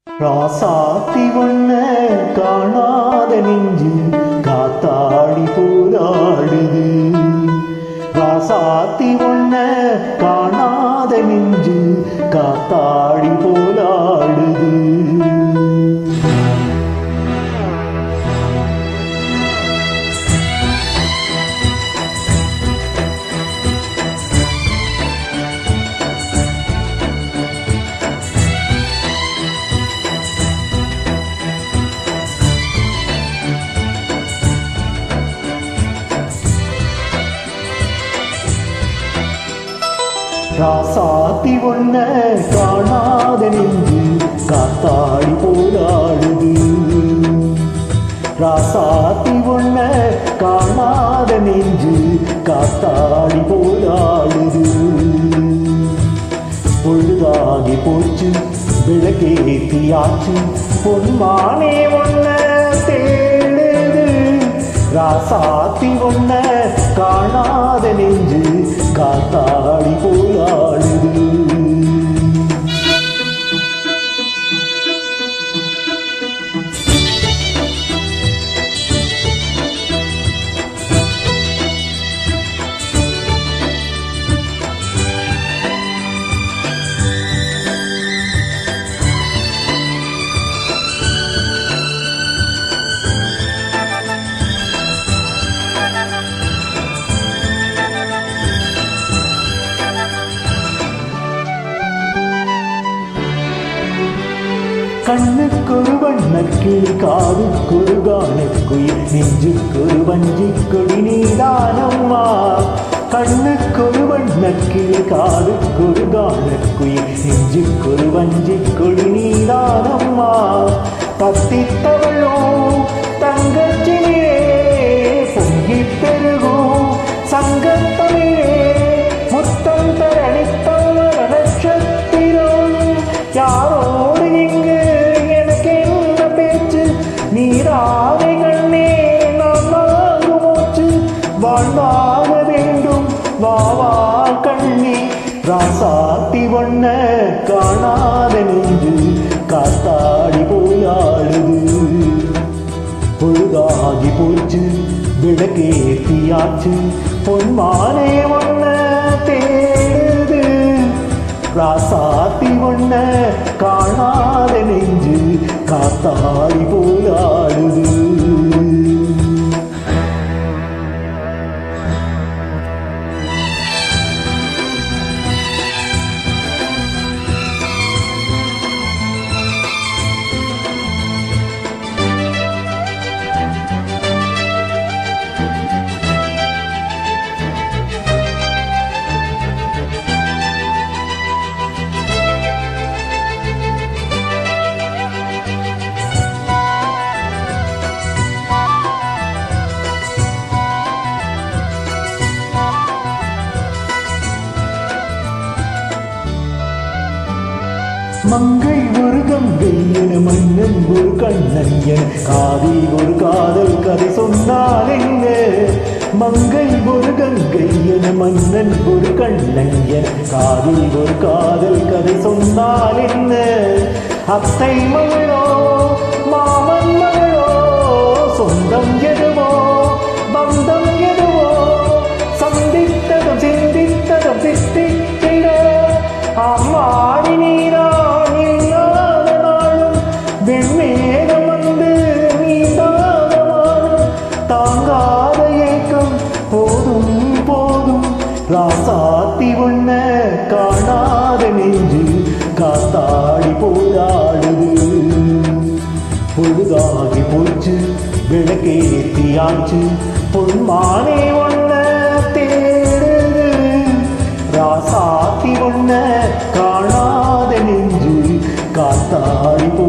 ராசாத்தி ஒன்ன காணாத நெஞ்சு காத்தாடி போராடுது. ராசாத்தி ஒன்ன காணாத நெஞ்சு காத்தாடி போராடுது. ராசாத்தி ஒன்ன காணாத நெஞ்சு காத்தாடி போராடுது. ராசாத்தி ஒன்ன காணாத நெஞ்சு காத்தாடி போராடுது. பொழுதாகி போச்சு விளக்கேத்தியாச்சு பொன்மானே ஒன்ன தேடுது. ராசாத்தி ஒன்ன காணாத நெஞ்சு காத்தாடி போராடுது. கண்ணுக்கொரு வண்ணக்கிளி காதுக்கொரு காணக்குயில் நெஞ்சுக்கொரு வஞ்சிக் கொடி நீதானம்மா. கண்ணுக்கொரு வண்ணக்கிளி காதுக்கொரு காணக்குயில் நெஞ்சுக்கொரு வஞ்சிக் கொடி நீதானம்மா. தத்தித்தவளோ தங்கச்சிலே பொங்கி பெருகும் சங்கத்தமிழே முத்தம் தரணித்தவள நட்சத்திரம் யாரோடு இங்கு நீராதை கண்ணே நாம் நான்கு மூச்சு வாழ்வாக வேண்டும் வாவா கண்ணே. ராசாத்தி ஒன்ன காணாத நெஞ்சு காத்தாடி போயாடுது. பொழுதாகி போச்சு விளக்கேத்தியாச்சு பொன்மானே ஒன்ன தேடுது. ராசாத்தி ஒன்ன காணாத நெஞ்சு காத்தாடி போராடுது. மங்கை ஒரு கங்கை என மன்னன் ஒரு கண்ணன் என காதில் ஒரு காதல் கதை சொன்னால் என்ன. மங்கை ஒரு கங்கை என மன்னன் ஒரு கண்ணன் என காதில் ஒரு காதல் கதை சொன்னால் என்ன. அத்தை மகளோ மாமன் மகளோ சொந்தம் எதுவோ பந்தம் எதுவோ சந்தித்ததும் சிந்தித்ததும் சித்தித்திட அம்மாடி நீரா வெண்மேகம் வந்து நீதானமானும் தாங்காத ஏக்கம் போதும் போதும். ராசாத்தி ஒன்ன காணாத நெஞ்சு காத்தாடி போராடுது. பொழுதாகி போச்சு விளக்கேத்தியாச்சு பொன்மானே ஒன்ன தேடுது. ராசாத்தி ஒன்ன காணாத நெஞ்சு காத்தாடி போ